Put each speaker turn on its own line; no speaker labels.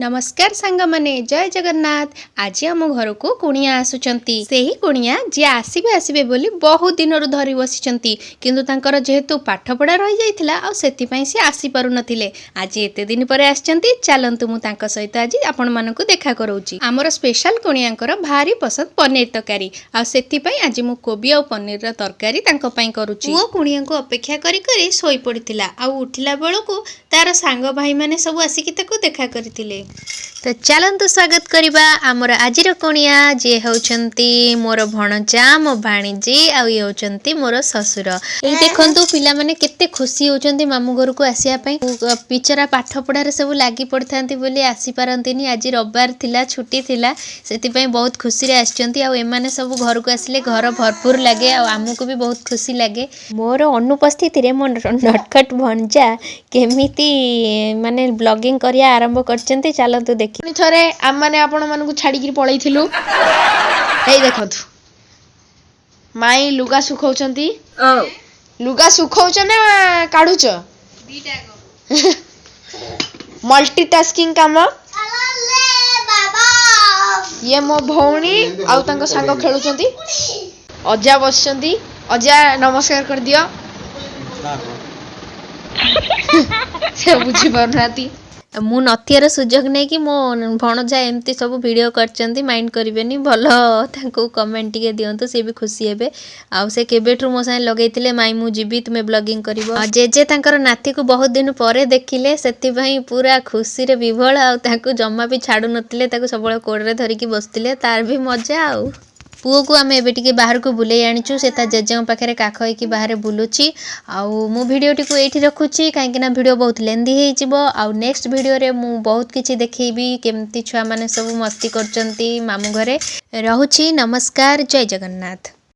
नमस्कार सांग माने जय जगन्नाथ। आज आम घर को कुणिया आसुचंती। सेही कुणिया जे आसीबे आसीबे बोली बहुत दिन धरी बसिचंती, किंतु तांकर जेहेतु पाठ पढ़ा रही जाइथिला आ सेति पई से आसी पारु नथिले। आज एते दिन परे आछंती, चलंतु मु तांक सहित आज आपण मानकु देखा करौची। हमर स्पेशल कुणियांकर भारी पसंद पनीर तरकारी आ सेति पई आज मु कोबी आ पनीर रा तरकारी तांक पई करूची। वो कुणियांको अपेक्षा करी करी सोई पड़िथिला आ उठिला बेलकु तार सांग भाई माने सब आसिकी ताको देखा करथिले। तो चलतु स्वागत करवा आमर आज कुणिया जी होती मोर भणजा मो भाणीजी आउे मोर ससुर। ये देखु पिला माने केते खुशी होती मामू घर को आसापी। बिचरा पाठ पढ़ार सब लगी पड़ता बोली आसी पारती। आज रविवार थिला छुट्टी थिला से बहुत खुशी आसने सब घर को आसिले घर भरपूर लगे आमको भी बहुत खुशी लगे। मोर अनुपस्थित मो नटखट भणजा केमिति माने ब्लॉगिंग करिया आरंभ करचंती। चलतु देखि
थरे आम माने आपण मानकु छाड़ी पळैथिलु। एई देखंतु माई लुगा सुखौचंती। लुगा सुखौच ना काढुच दीटा मल्टीटास्किंग काम। ये मो भौणी आउ तांको संग खेलुचंती। अजा बसचंती। अजा नमस्कार कर दियो। से बुझी परनाती
मु नथियार सुजोग नहीं कि मो भणजा एमती सब वीडियो करचंती। माइंड करिवेनी भल तांको कमेंट टिके दियंतु, से भी खुशी हेबे। आ से केबेठु मो साथे लगेइतिले माई मु जीबी तुमे ब्लॉगिंग करिवो। जेजे तांकर नाती को बहुत दिन परे देखिले सेति पई पूरा खुशी रे विभोल आ तांको जम्मा भी छाडु नथिले, ताको सबळे कोडरे धरिकी बसतिले। तार भी मजा आ पुओ को आम एबे बाहर को बुले आनीचु। से जेजे पाखे काख होइकी बाहर बुलुची। आउ मु वीडियो टी को एठी रखुची काहेकि ना वीडियो बहुत लेंदी हेइ जिवो। आउ नेक्स्ट वीडियो रे मु बहुत किछि देखैबी केमती छुआ माने सब मस्ती करचंती मामू घरे। रहुची नमस्कार जय जगन्नाथ।